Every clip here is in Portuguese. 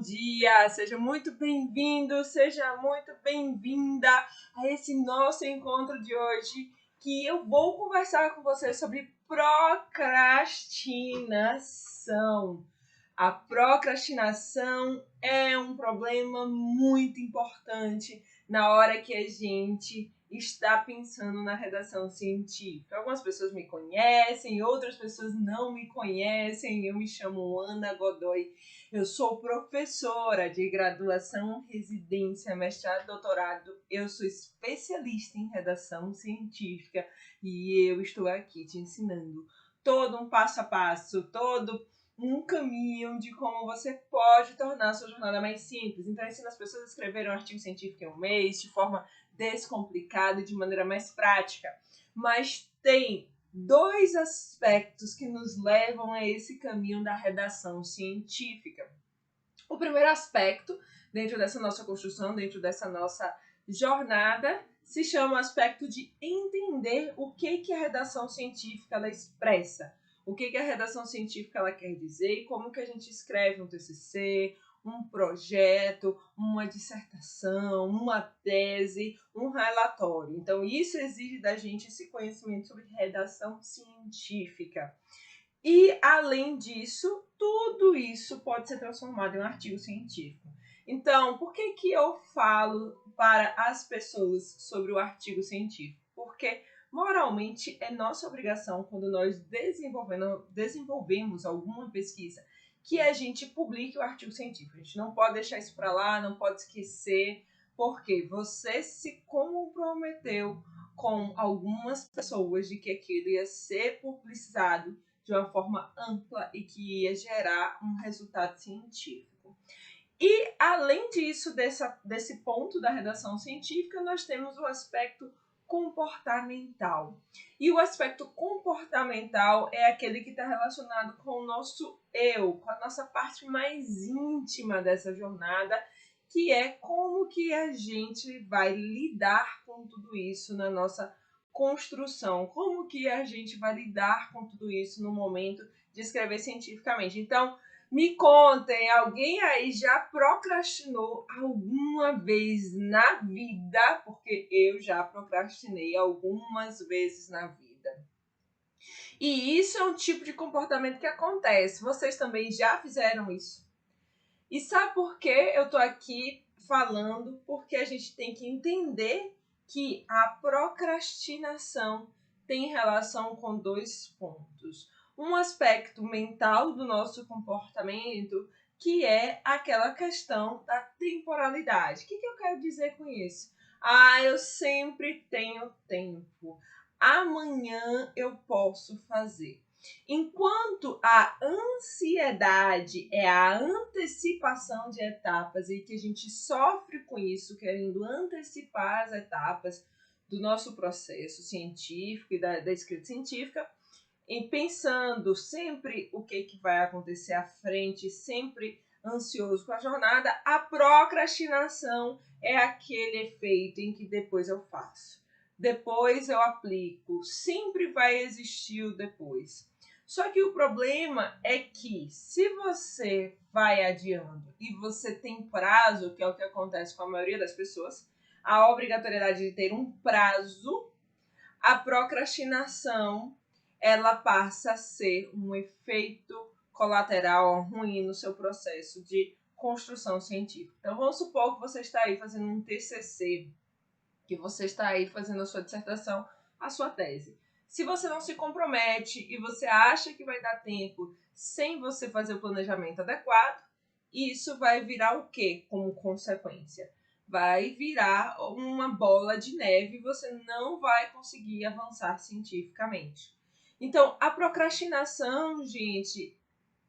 dia! Seja muito bem-vindo, seja muito bem-vinda a esse nosso encontro de hoje, que eu vou conversar com você sobre procrastinação. A procrastinação é um problema muito importante na hora que a gente está pensando na redação científica. Algumas pessoas me conhecem, outras pessoas não me conhecem. Eu me chamo Ana Godoy, eu sou professora de graduação, residência, mestrado, doutorado. Eu sou especialista em redação científica e eu estou aqui te ensinando todo um passo a passo, todo um caminho de como você pode tornar a sua jornada mais simples. Então, ensino as pessoas a escreverem um artigo científico em um mês, de forma descomplicada e de maneira mais prática. Mas tem dois aspectos que nos levam a esse caminho da redação científica. O primeiro aspecto, dentro dessa nossa construção, dentro dessa nossa jornada, se chama o aspecto de entender o que a redação científica ela expressa. O que a redação científica ela quer dizer e como que a gente escreve um TCC, um projeto, uma dissertação, uma tese, um relatório. Então, isso exige da gente esse conhecimento sobre redação científica. E, além disso, tudo isso pode ser transformado em um artigo científico. Então, por que eu falo para as pessoas sobre o artigo científico? Porque moralmente é nossa obrigação, quando nós desenvolvemos alguma pesquisa, que a gente publique o artigo científico. A gente não pode deixar isso para lá, não pode esquecer, porque você se comprometeu com algumas pessoas de que aquilo ia ser publicizado de uma forma ampla e que ia gerar um resultado científico. E, além disso, desse ponto da redação científica, nós temos o aspecto comportamental. E o aspecto comportamental é aquele que está relacionado com o nosso eu, com a nossa parte mais íntima dessa jornada, que é como que a gente vai lidar com tudo isso na nossa construção, como que a gente vai lidar com tudo isso no momento de escrever cientificamente. Então, me contem, alguém aí já procrastinou alguma vez na vida? Porque eu já procrastinei algumas vezes na vida. E isso é um tipo de comportamento que acontece. Vocês também já fizeram isso? E sabe por que eu tô aqui falando? Porque a gente tem que entender que a procrastinação tem relação com dois pontos. Um aspecto mental do nosso comportamento, que é aquela questão da temporalidade. O que eu quero dizer com isso? Eu sempre tenho tempo. Amanhã eu posso fazer. Enquanto a ansiedade é a antecipação de etapas e que a gente sofre com isso, querendo antecipar as etapas do nosso processo científico e da escrita científica, e pensando sempre o que vai acontecer à frente, sempre ansioso com a jornada, a procrastinação é aquele efeito em que depois eu faço, depois eu aplico, sempre vai existir o depois. Só que o problema é que se você vai adiando e você tem prazo, que é o que acontece com a maioria das pessoas, a obrigatoriedade de ter um prazo, a procrastinação ela passa a ser um efeito colateral ruim no seu processo de construção científica. Então vamos supor que você está aí fazendo um TCC, que você está aí fazendo a sua dissertação, a sua tese. Se você não se compromete e você acha que vai dar tempo sem você fazer o planejamento adequado, isso vai virar o quê como consequência? Vai virar uma bola de neve e você não vai conseguir avançar cientificamente. Então, a procrastinação, gente,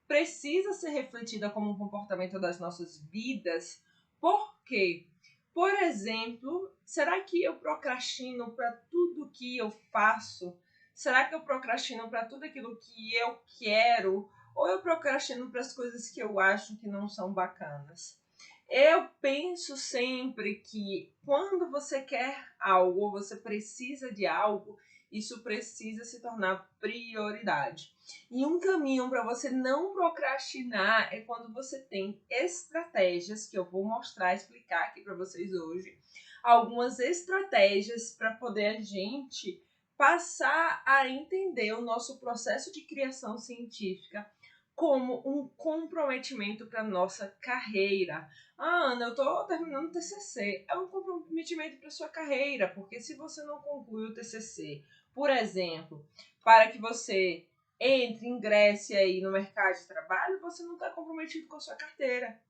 precisa ser refletida como um comportamento das nossas vidas. Por quê? Por exemplo, será que eu procrastino para tudo que eu faço? Será que eu procrastino para tudo aquilo que eu quero? Ou eu procrastino para as coisas que eu acho que não são bacanas? Eu penso sempre que quando você quer algo, ou você precisa de algo, Isso precisa se tornar prioridade. E um caminho para você não procrastinar é quando você tem estratégias, que eu vou mostrar, explicar aqui para vocês hoje, algumas estratégias para poder a gente passar a entender o nosso processo de criação científica como um comprometimento para nossa carreira. Ah, Ana, eu estou terminando o TCC. É um comprometimento para sua carreira, porque se você não conclui o TCC, por exemplo, para que você ingresse aí no mercado de trabalho, você não está comprometido com a sua carteira.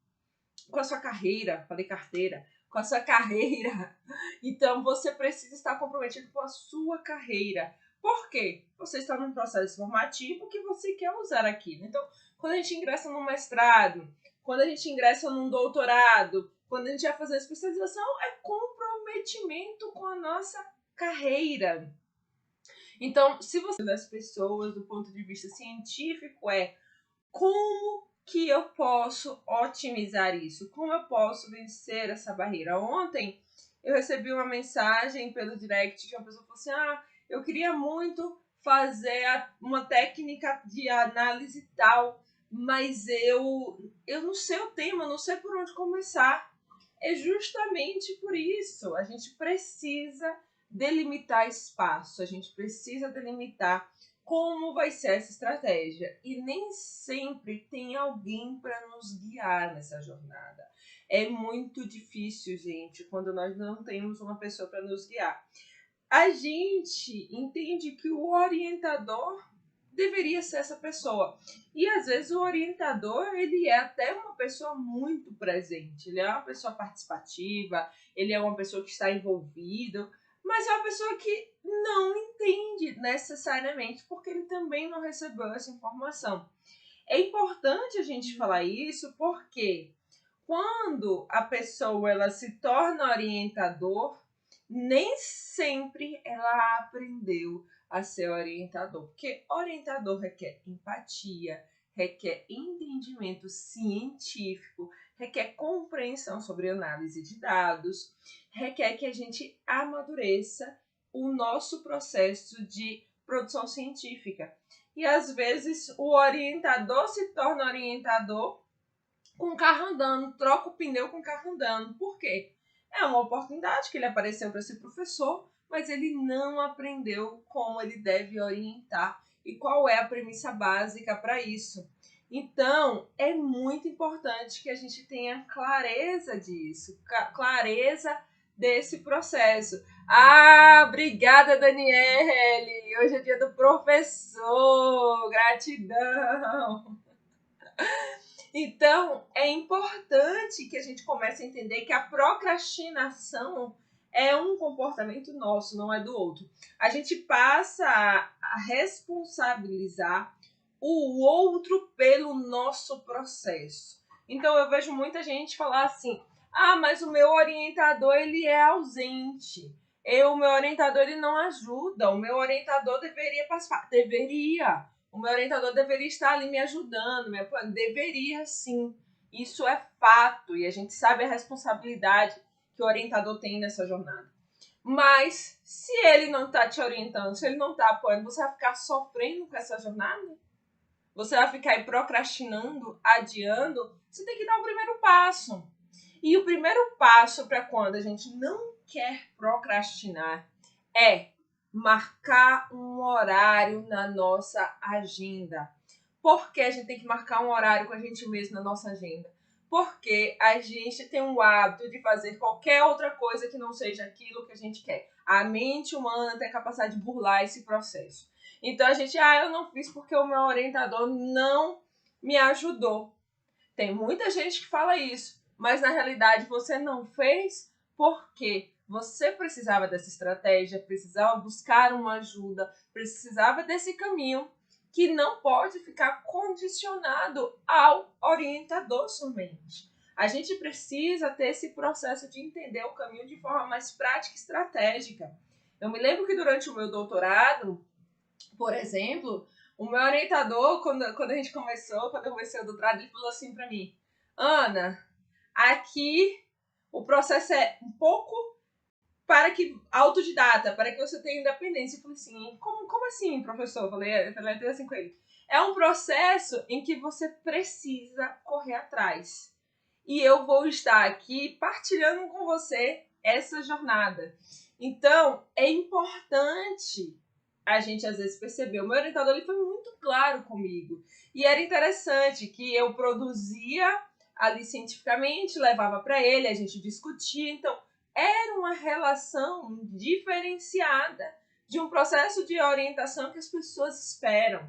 Com a sua carreira, falei carteira, com a sua carreira. Então, você precisa estar comprometido com a sua carreira. Por quê? Você está num processo formativo que você quer usar aquilo. Então, quando a gente ingressa num mestrado, quando a gente ingressa num doutorado, quando a gente vai fazer a especialização, é comprometimento com a nossa carreira. Então, se você das pessoas do ponto de vista científico como que eu posso otimizar isso? Como eu posso vencer essa barreira? Ontem eu recebi uma mensagem pelo direct que uma pessoa falou assim: eu queria muito fazer uma técnica de análise tal, mas eu não sei o tema, não sei por onde começar. É justamente por isso. A gente precisa delimitar espaço, a gente precisa delimitar como vai ser essa estratégia. E nem sempre tem alguém para nos guiar nessa jornada. É muito difícil, gente, quando nós não temos uma pessoa para nos guiar. A gente entende que o orientador deveria ser essa pessoa. E às vezes o orientador, ele é até uma pessoa muito presente, ele é uma pessoa participativa, ele é uma pessoa que está envolvido, mas é uma pessoa que não entende necessariamente, porque ele também não recebeu essa informação. É importante a gente falar isso porque quando a pessoa ela se torna orientador, nem sempre ela aprendeu a ser orientador, porque orientador requer empatia, requer entendimento científico, requer compreensão sobre análise de dados, requer que a gente amadureça o nosso processo de produção científica. E às vezes o orientador se torna orientador com o carro andando, troca o pneu com o carro andando. Por quê? É uma oportunidade que ele apareceu para ser professor, mas ele não aprendeu como ele deve orientar e qual é a premissa básica para isso. Então, é muito importante que a gente tenha clareza disso, clareza desse processo. Obrigada, Daniele! Hoje é dia do professor! Gratidão! Então, é importante que a gente comece a entender que a procrastinação é um comportamento nosso, não é do outro. A gente passa a responsabilizar o outro pelo nosso processo. Então, eu vejo muita gente falar assim: mas o meu orientador ele é ausente. O meu orientador ele não ajuda. O meu orientador deveria participar. Deveria. O meu orientador deveria estar ali me ajudando, deveria sim. Isso é fato e a gente sabe a responsabilidade que o orientador tem nessa jornada. Mas se ele não está te orientando, se ele não está apoiando, você vai ficar sofrendo com essa jornada? Você vai ficar aí procrastinando, adiando? Você tem que dar o primeiro passo. E o primeiro passo para quando a gente não quer procrastinar é marcar um horário na nossa agenda. Por que a gente tem que marcar um horário com a gente mesmo na nossa agenda? Porque a gente tem o hábito de fazer qualquer outra coisa que não seja aquilo que a gente quer. A mente humana tem a capacidade de burlar esse processo. Então a gente, eu não fiz porque o meu orientador não me ajudou. Tem muita gente que fala isso, mas na realidade você não fez porque você precisava dessa estratégia, precisava buscar uma ajuda, precisava desse caminho que não pode ficar condicionado ao orientador somente. A gente precisa ter esse processo de entender o caminho de forma mais prática e estratégica. Eu me lembro que durante o meu doutorado, por exemplo, o meu orientador, quando eu comecei o doutorado, ele falou assim para mim: Ana, aqui o processo é um pouco para que autodidata, para que você tenha independência. Eu falei assim, como assim, professor? Eu falei assim com ele. É um processo em que você precisa correr atrás. E eu vou estar aqui partilhando com você essa jornada. Então, é importante a gente às vezes perceber. O meu orientador ele foi muito claro comigo. E era interessante que eu produzia ali cientificamente, levava para ele, a gente discutia. Então, era uma relação diferenciada de um processo de orientação que as pessoas esperam.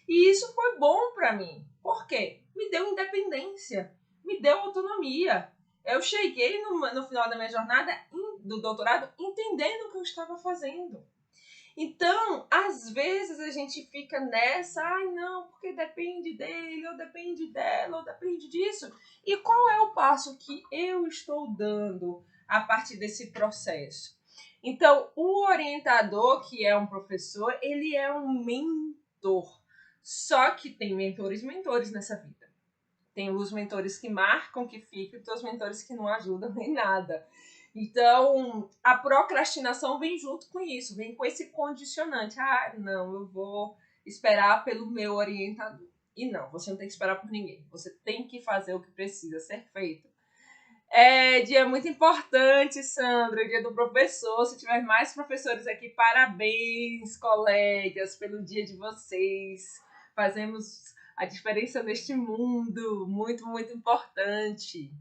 E isso foi bom para mim. Por quê? Me deu independência, me deu autonomia. Eu cheguei no final da minha jornada do doutorado entendendo o que eu estava fazendo. Então, às vezes a gente fica nessa, ai não, porque depende dele, ou depende dela, ou depende disso. E qual é o passo que eu estou dando a partir desse processo? Então, o orientador, que é um professor, ele é um mentor. Só que tem mentores e mentores nessa vida. Tem os mentores que marcam, que ficam, e tem os mentores que não ajudam em nada. Então, a procrastinação vem junto com isso, vem com esse condicionante. Ah, não, eu vou esperar pelo meu orientador. E não, você não tem que esperar por ninguém. Você tem que fazer o que precisa ser feito. É dia muito importante, Sandra, dia do professor. Se tiver mais professores aqui, parabéns, colegas, pelo dia de vocês. Fazemos a diferença neste mundo, muito, muito importante.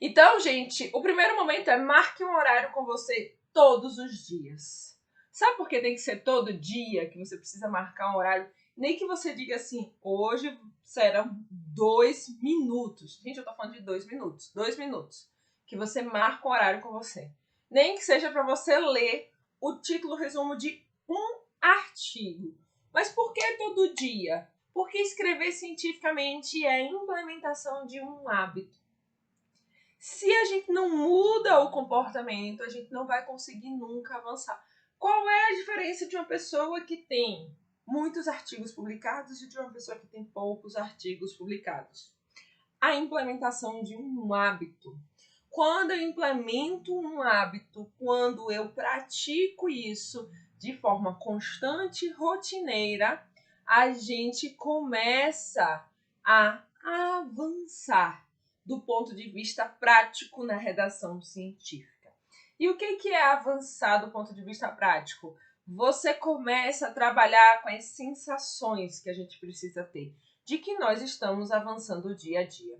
Então, gente, o primeiro momento é marque um horário com você todos os dias. Sabe por que tem que ser todo dia que você precisa marcar um horário? Nem que você diga assim, hoje serão 2 minutos. Gente, eu tô falando de 2 minutos. 2 minutos. Que você marca um horário com você. Nem que seja para você ler o título resumo de um artigo. Mas por que todo dia? Porque escrever cientificamente é a implementação de um hábito. Se a gente não muda o comportamento, a gente não vai conseguir nunca avançar. Qual é a diferença de uma pessoa que tem muitos artigos publicados e de uma pessoa que tem poucos artigos publicados? A implementação de um hábito. Quando eu implemento um hábito, quando eu pratico isso de forma constante, rotineira, a gente começa a avançar do ponto de vista prático na redação científica. E o que é avançar do ponto de vista prático? Você começa a trabalhar com as sensações que a gente precisa ter de que nós estamos avançando dia a dia.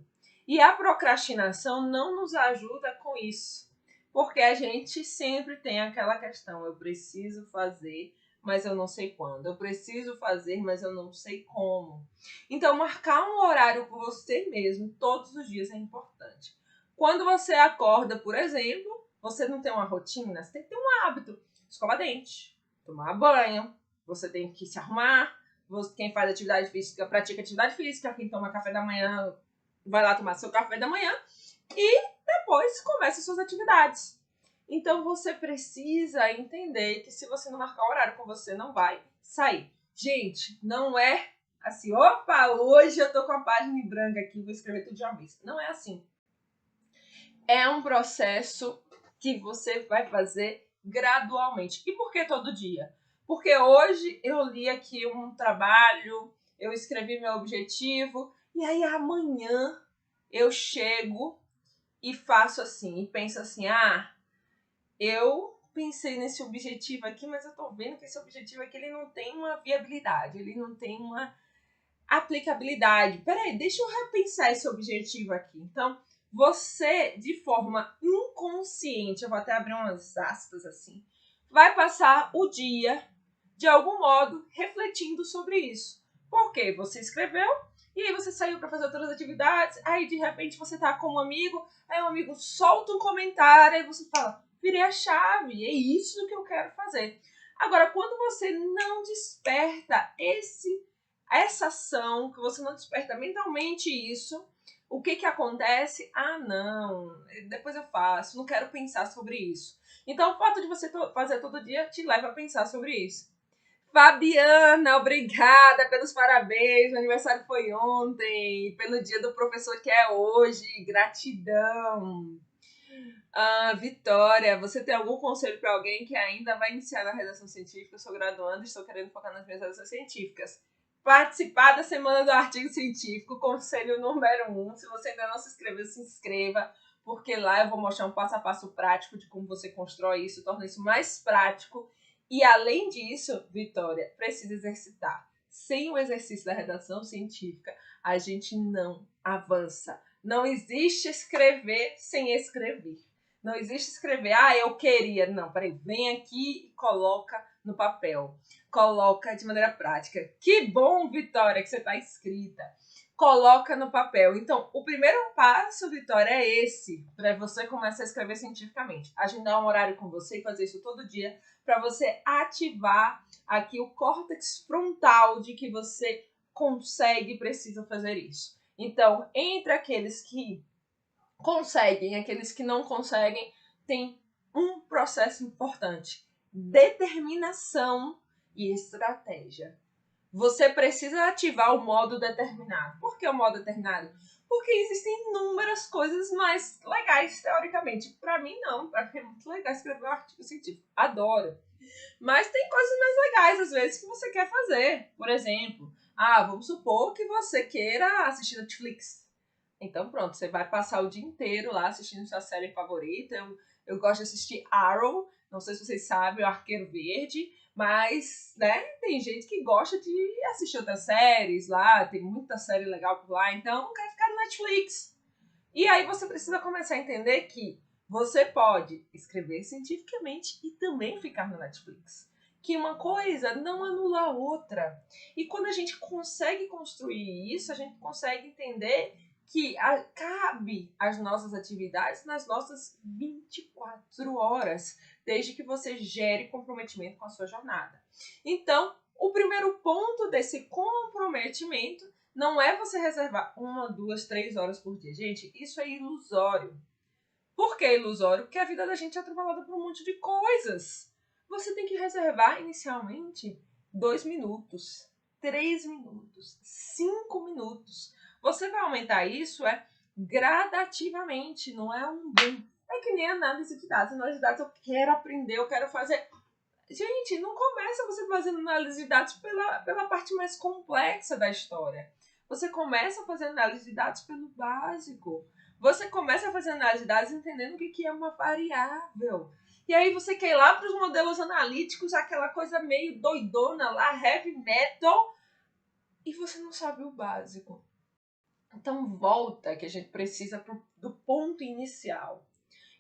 E a procrastinação não nos ajuda com isso, porque a gente sempre tem aquela questão, eu preciso fazer, mas eu não sei quando. Eu preciso fazer, mas eu não sei como. Então, marcar um horário com você mesmo todos os dias é importante. Quando você acorda, por exemplo, você não tem uma rotina, você tem que ter um hábito. Escovar dente, tomar banho, você tem que se arrumar. Quem faz atividade física, pratica atividade física. Quem toma café da manhã, vai lá tomar seu café da manhã. E depois começa suas atividades. Então você precisa entender que se você não marcar horário com você, não vai sair. Gente, não é assim, opa, hoje eu tô com a página em branco aqui, vou escrever tudo de uma vez. Não é assim. É um processo que você vai fazer gradualmente. E por que todo dia? Porque hoje eu li aqui um trabalho, eu escrevi meu objetivo, e aí amanhã eu chego e faço assim, e penso assim, eu pensei nesse objetivo aqui, mas eu tô vendo que esse objetivo aqui ele não tem uma viabilidade, ele não tem uma aplicabilidade. Peraí, deixa eu repensar esse objetivo aqui. Então, você, de forma inconsciente, eu vou até abrir umas aspas assim, vai passar o dia, de algum modo, refletindo sobre isso. Porque você escreveu, e aí você saiu para fazer outras atividades, aí de repente você tá com um amigo, aí um amigo solta um comentário, aí você fala, virei a chave, é isso que eu quero fazer. Agora, quando você não desperta essa ação, que você não desperta mentalmente isso, o que acontece? Não, depois eu faço, não quero pensar sobre isso. Então, o fato de você fazer todo dia te leva a pensar sobre isso. Fabiana, obrigada pelos parabéns. Meu aniversário foi ontem, pelo dia do professor que é hoje. Gratidão. Vitória, você tem algum conselho para alguém que ainda vai iniciar na redação científica? Eu sou graduanda e estou querendo focar nas minhas redações científicas. Participar da Semana do Artigo Científico, conselho número 1. Se você ainda não se inscreveu, se inscreva, porque lá eu vou mostrar um passo a passo prático de como você constrói isso, torna isso mais prático. E além disso, Vitória, precisa exercitar. Sem o exercício da redação científica, a gente não avança. Não existe escrever sem escrever. Não existe escrever, eu queria. Não, peraí, vem aqui e coloca no papel. Coloca de maneira prática. Que bom, Vitória, que você está inscrita. Coloca no papel. Então, o primeiro passo, Vitória, é esse, para você começar a escrever cientificamente. Agendar um horário com você e fazer isso todo dia, para você ativar aqui o córtex frontal de que você consegue e precisa fazer isso. Então, entre aqueles que conseguem, aqueles que não conseguem, tem um processo importante: determinação e estratégia. Você precisa ativar o modo determinado. Por que o modo determinado? Porque existem inúmeras coisas mais legais, teoricamente. Para mim, não. Para mim é muito legal escrever um artigo científico. Adoro. Mas tem coisas mais legais, às vezes, que você quer fazer. Por exemplo, vamos supor que você queira assistir Netflix. Então, pronto, você vai passar o dia inteiro lá assistindo sua série favorita. Eu gosto de assistir Arrow, não sei se vocês sabem, o Arqueiro Verde, mas, né, tem gente que gosta de assistir outras séries lá, tem muita série legal por lá, então não quer ficar no Netflix. E aí você precisa começar a entender que você pode escrever cientificamente e também ficar no Netflix. Que uma coisa não anula a outra. E quando a gente consegue construir isso, a gente consegue entender que cabe as nossas atividades nas nossas 24 horas, desde que você gere comprometimento com a sua jornada. Então, o primeiro ponto desse comprometimento não é você reservar 1, 2, 3 horas por dia. Gente, isso é ilusório. Por que ilusório? Porque a vida da gente é atropelada por um monte de coisas. Você tem que reservar inicialmente 2 minutos, 3 minutos, 5 minutos. Você vai aumentar isso gradativamente, não é um boom. É que nem análise de dados. Análise de dados eu quero aprender, eu quero fazer. Gente, não começa você fazendo análise de dados pela parte mais complexa da história. Você começa fazendo análise de dados pelo básico. Você começa a fazer análise de dados entendendo o que é uma variável. E aí você quer ir lá para os modelos analíticos, aquela coisa meio doidona lá, heavy metal, e você não sabe o básico. Então volta que a gente precisa do ponto inicial.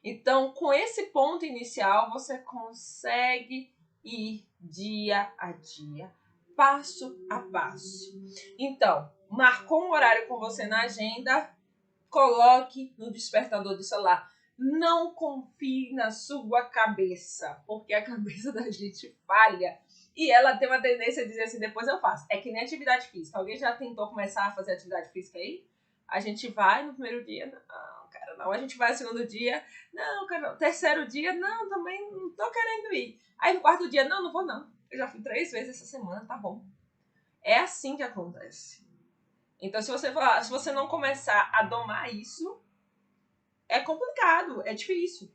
Então, com esse ponto inicial, você consegue ir dia a dia, passo a passo. Então, marcou um horário com você na agenda, coloque no despertador do celular. Não confie na sua cabeça, porque a cabeça da gente falha. E ela tem uma tendência a dizer assim, depois eu faço. É que nem atividade física. Alguém já tentou começar a fazer atividade física aí? A gente vai no primeiro dia, não, cara, não. A gente vai no segundo dia, não, cara, não. Terceiro dia, não, também não tô querendo ir. Aí no quarto dia, não vou não. Eu já fui 3 vezes essa semana, tá bom. É assim que acontece. Então, se você não começar a domar isso, é complicado, é difícil.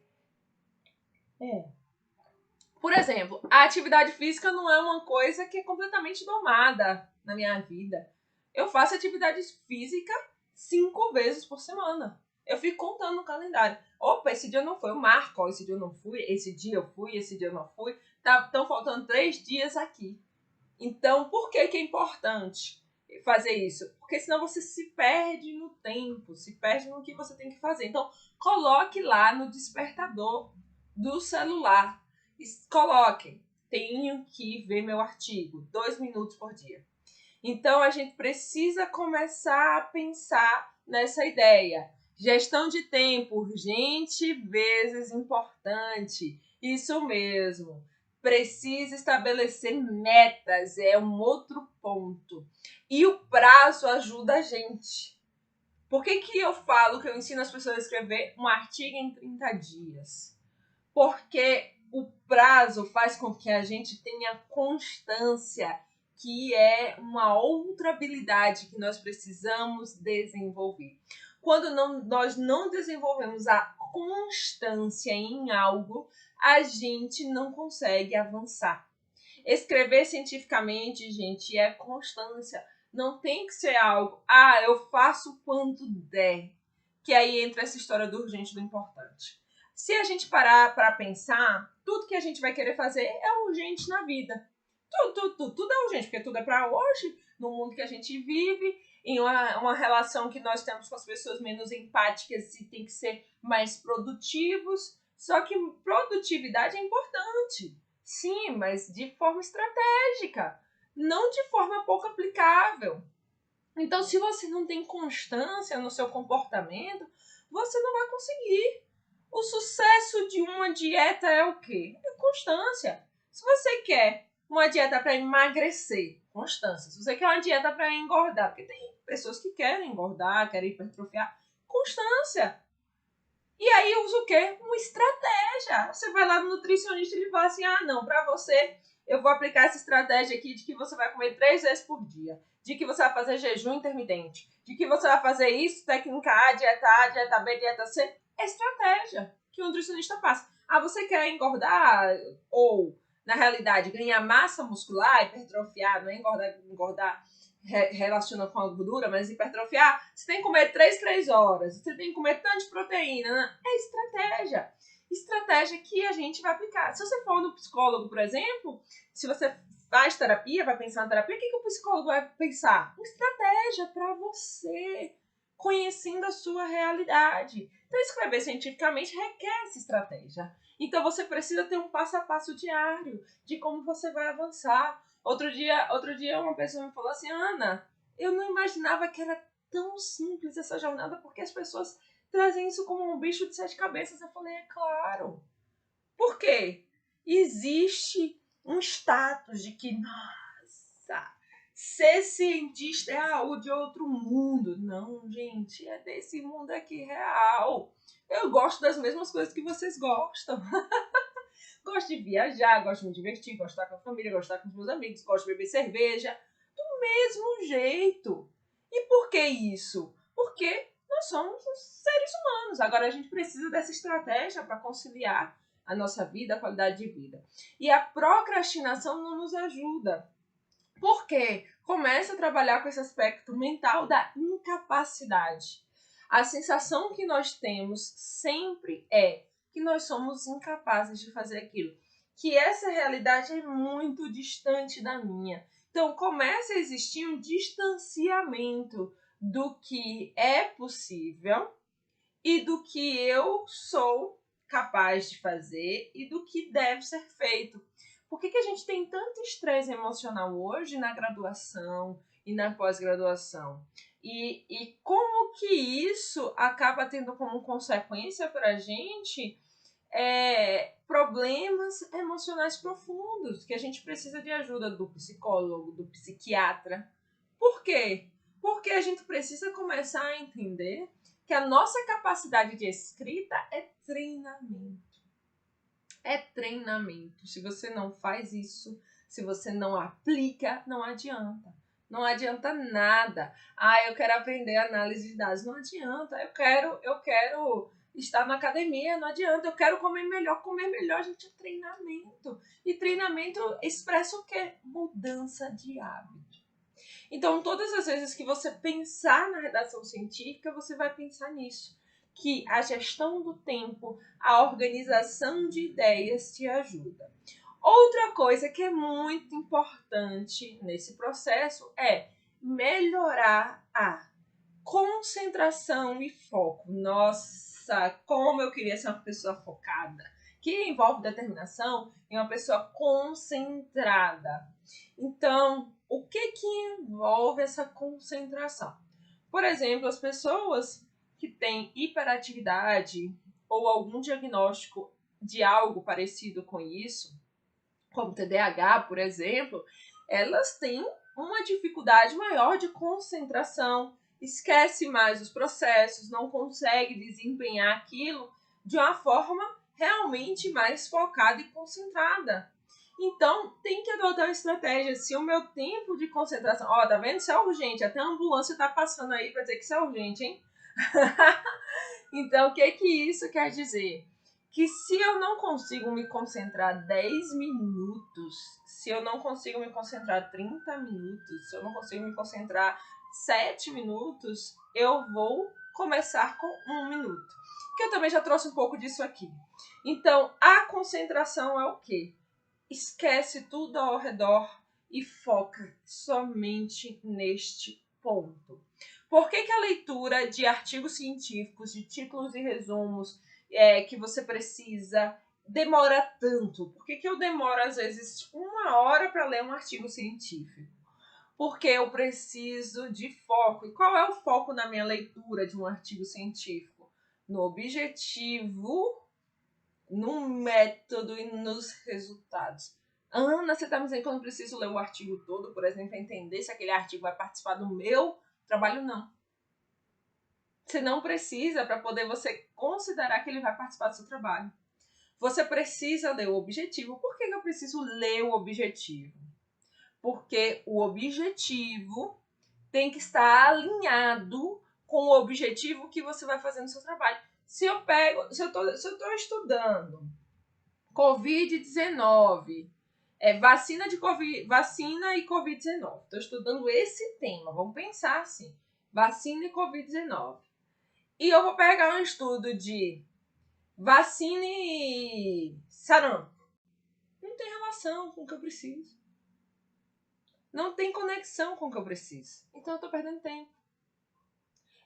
Por exemplo, a atividade física não é uma coisa que é completamente domada na minha vida. Eu faço atividade física 5 vezes por semana. Eu fico contando no calendário. Opa, esse dia eu não fui. Eu marco, esse dia eu não fui, esse dia eu fui, esse dia eu não fui. Estão faltando 3 dias aqui. Então, por que é importante fazer isso? Porque senão você se perde no tempo, se perde no que você tem que fazer. Então, coloque lá no despertador do celular. Coloquem, tenho que ver meu artigo, 2 minutos por dia. Então, a gente precisa começar a pensar nessa ideia. Gestão de tempo, urgente vezes importante. Isso mesmo. Precisa estabelecer metas, é um outro ponto. E o prazo ajuda a gente. Por que eu falo que eu ensino as pessoas a escrever um artigo em 30 dias? Porque o prazo faz com que a gente tenha constância, que é uma outra habilidade que nós precisamos desenvolver. quando nós não desenvolvemos a constância em algo, a gente não consegue avançar. Escrever cientificamente, gente, é constância. Não tem que ser algo, eu faço quando der. Que aí entra essa história do urgente e do importante. Se a gente parar para pensar, tudo que a gente vai querer fazer é urgente na vida. Tudo é urgente, porque tudo é para hoje, no mundo que a gente vive, em uma relação que nós temos com as pessoas menos empáticas e tem que ser mais produtivos. Só que produtividade é importante. Sim, mas de forma estratégica, não de forma pouco aplicável. Então, se você não tem constância no seu comportamento, você não vai conseguir. O sucesso de uma dieta é o quê? É constância. Se você quer uma dieta para emagrecer, constância. Se você quer uma dieta para engordar, porque tem pessoas que querem engordar, querem hipertrofiar, constância. E aí usa o quê? Uma estratégia. Você vai lá no nutricionista e ele fala assim, não, para você eu vou aplicar essa estratégia aqui de que você vai comer 3 vezes por dia, de que você vai fazer jejum intermitente, de que você vai fazer isso, técnica A, dieta B, dieta C. É estratégia que o nutricionista passa. Você quer engordar ou, na realidade, ganhar massa muscular, hipertrofiar, não é engordar relaciona com a gordura, mas hipertrofiar, você tem que comer 3 horas, você tem que comer tanto de proteína, né? É estratégia. Estratégia que a gente vai aplicar. Se você for no psicólogo, por exemplo, se você faz terapia, vai pensar na terapia, o que o psicólogo vai pensar? Uma estratégia para você, conhecendo a sua realidade. Então, escrever cientificamente requer essa estratégia. Então, você precisa ter um passo a passo diário de como você vai avançar. Outro dia uma pessoa me falou assim, Ana, eu não imaginava que era tão simples essa jornada, porque as pessoas trazem isso como um bicho de 7 cabeças. Eu falei, é claro. Por quê? Existe um status de que, nossa, ser cientista é algo de outro mundo. Não, gente, é desse mundo aqui real. Eu gosto das mesmas coisas que vocês gostam. Gosto de viajar, gosto de me divertir, gosto de estar com a família, gosto de estar com os meus amigos, gosto de beber cerveja. Do mesmo jeito. E por que isso? Porque nós somos seres humanos. Agora a gente precisa dessa estratégia para conciliar a nossa vida, a qualidade de vida. E a procrastinação não nos ajuda. Por quê? Começa a trabalhar com esse aspecto mental da incapacidade. A sensação que nós temos sempre é que nós somos incapazes de fazer aquilo. Que essa realidade é muito distante da minha. Então, começa a existir um distanciamento do que é possível e do que eu sou capaz de fazer e do que deve ser feito. Por que a gente tem tanto estresse emocional hoje na graduação e na pós-graduação? E como que isso acaba tendo como consequência para a gente problemas emocionais profundos, que a gente precisa de ajuda do psicólogo, do psiquiatra. Por quê? Porque a gente precisa começar a entender que a nossa capacidade de escrita é treinamento. É treinamento. Se você não faz isso, se você não aplica, não adianta. Não adianta nada. Eu quero aprender análise de dados. Não adianta. Eu quero estar na academia. Não adianta. Eu quero comer melhor. Comer melhor, gente, é treinamento. E treinamento expressa o quê? Mudança de hábito. Então, todas as vezes que você pensar na redação científica, você vai pensar nisso. Que a gestão do tempo, a organização de ideias te ajuda. Outra coisa que é muito importante nesse processo é melhorar a concentração e foco. Nossa, como eu queria ser uma pessoa focada, que envolve determinação e uma pessoa concentrada. Então, o que envolve essa concentração? Por exemplo, as pessoas que têm hiperatividade ou algum diagnóstico de algo parecido com isso, como TDAH, por exemplo, elas têm uma dificuldade maior de concentração, esquece mais os processos, não consegue desempenhar aquilo de uma forma realmente mais focada e concentrada. Então, tem que adotar uma estratégia. Se o meu tempo de concentração... tá vendo? Isso é urgente. Até a ambulância tá passando aí para dizer que isso é urgente, hein? Então, o que que isso quer dizer? Que se eu não consigo me concentrar 10 minutos, se eu não consigo me concentrar 30 minutos, se eu não consigo me concentrar 7 minutos, eu vou começar com 1 minuto. Que eu também já trouxe um pouco disso aqui. Então, a concentração é o quê? Esquece tudo ao redor e foca somente neste ponto. Por que a leitura de artigos científicos, de títulos e resumos que você precisa demora tanto? Por que eu demoro, às vezes, 1 hora para ler um artigo científico? Porque eu preciso de foco. E qual é o foco na minha leitura de um artigo científico? No objetivo, no método e nos resultados. Ana, você está me dizendo que eu não preciso ler o artigo todo, por exemplo, para entender se aquele artigo vai participar do meu trabalho? Não. Você não precisa para poder você considerar que ele vai participar do seu trabalho. Você precisa ler o objetivo. Por que eu preciso ler o objetivo? Porque o objetivo tem que estar alinhado com o objetivo que você vai fazer no seu trabalho. Se eu estou estudando Covid-19, vacina e Covid-19, estou estudando esse tema, vamos pensar assim, vacina e Covid-19. E eu vou pegar um estudo de vacina e sarampo. Não tem relação com o que eu preciso. Não tem conexão com o que eu preciso. Então eu estou perdendo tempo.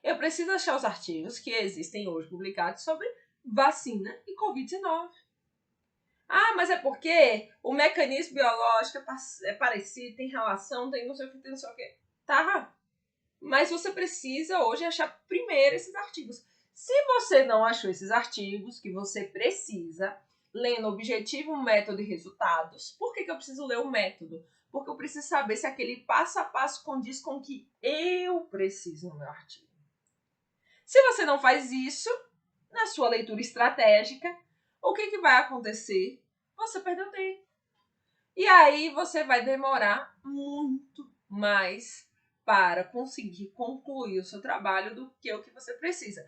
Eu preciso achar os artigos que existem hoje publicados sobre vacina e Covid-19. Ah, mas é porque o mecanismo biológico é parecido, tem relação, tem não sei o que, tem não sei o que. Tá. Mas você precisa hoje achar primeiro esses artigos. Se você não achou esses artigos que você precisa, lendo objetivo, método e resultados, por que eu preciso ler o método? Porque eu preciso saber se aquele passo a passo condiz com o que eu preciso no meu artigo. Se você não faz isso, na sua leitura estratégica, o que vai acontecer? Você perdeu tempo. E aí você vai demorar muito mais para conseguir concluir o seu trabalho do que o que você precisa.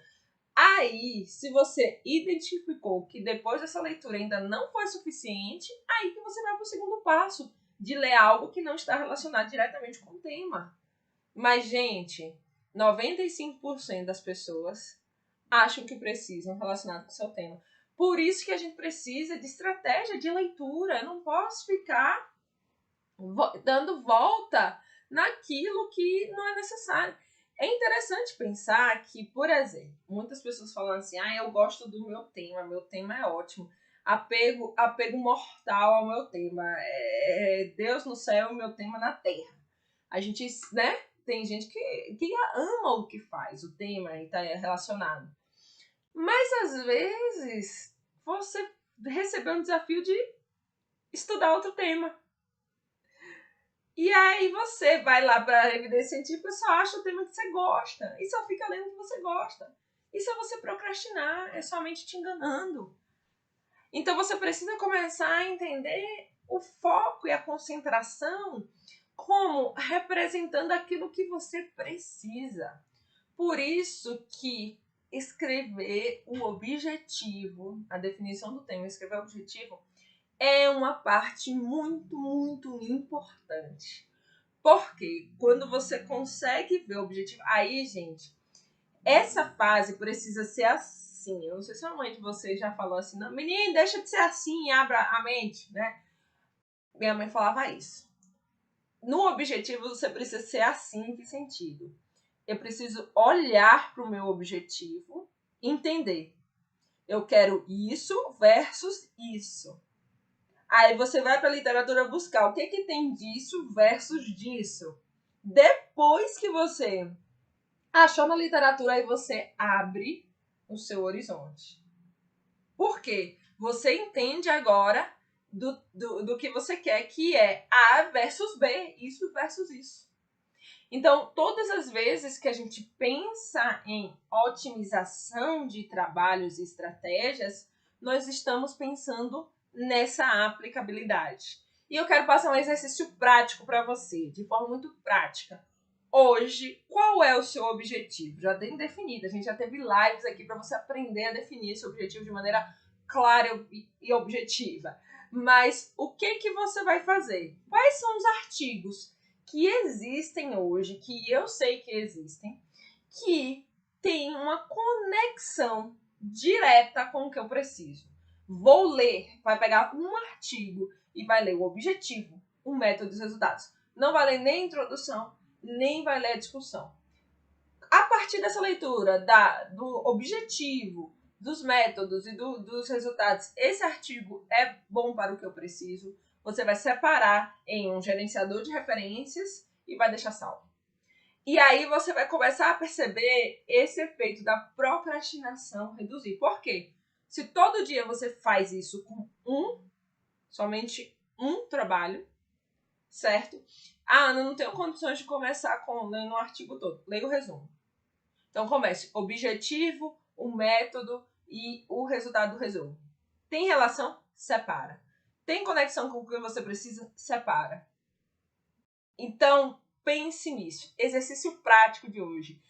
Aí, se você identificou que depois dessa leitura ainda não foi suficiente, aí que você vai para o segundo passo, de ler algo que não está relacionado diretamente com o tema. Mas, gente, 95% das pessoas acham que precisam relacionado com o seu tema. Por isso que a gente precisa de estratégia de leitura. Eu não posso ficar dando volta naquilo que não é necessário. É interessante pensar que, por exemplo, muitas pessoas falam assim, eu gosto do meu tema é ótimo. Apego mortal ao meu tema. Deus no céu, meu tema na terra. A gente, né? Tem gente que ama o que faz, o tema e está relacionado. Mas, às vezes, você recebeu um desafio de estudar outro tema. E aí você vai lá para a evidência científica e só acha o tema que você gosta. E só fica lendo o que você gosta. Isso é você procrastinar, é somente te enganando. Então você precisa começar a entender o foco e a concentração como representando aquilo que você precisa. Por isso que escrever o objetivo, a definição do tema, escrever o objetivo, é uma parte muito, muito importante. Porque quando você consegue ver o objetivo... Aí, gente, essa fase precisa ser assim. Eu não sei se a mãe de vocês já falou assim, não, menino, deixa de ser assim, abra a mente, né? Minha mãe falava isso. No objetivo, você precisa ser assim, em que sentido? Eu preciso olhar para o meu objetivo, entender. Eu quero isso versus isso. Aí você vai para a literatura buscar o que tem disso versus disso. Depois que você achou na literatura, aí você abre o seu horizonte. Por quê? Você entende agora do que você quer, que é A versus B, isso versus isso. Então, todas as vezes que a gente pensa em otimização de trabalhos e estratégias, nós estamos pensando nessa aplicabilidade. E eu quero passar um exercício prático para você, de forma muito prática. hoje, qual é o seu objetivo? Já tem definido, a gente já teve lives aqui para você aprender a definir esse objetivo de maneira clara e objetiva. Mas o que você vai fazer? Quais são os artigos que existem hoje, que eu sei que existem, que tem uma conexão direta com o que eu preciso? Vou ler, vai pegar um artigo e vai ler o objetivo, o método e os resultados. Não vai ler nem a introdução, nem vai ler a discussão. A partir dessa leitura do objetivo, dos métodos e dos resultados, esse artigo é bom para o que eu preciso, você vai separar em um gerenciador de referências e vai deixar salvo. E aí você vai começar a perceber esse efeito da procrastinação reduzir. Por quê? Se todo dia você faz isso com somente um trabalho, certo? Ah, Ana, não tenho condições de começar lendo um artigo todo. Leia o resumo. Então comece objetivo, o método e o resultado do resumo. Tem relação? Separa. Tem conexão com o que você precisa? Separa. Então, pense nisso. Exercício prático de hoje.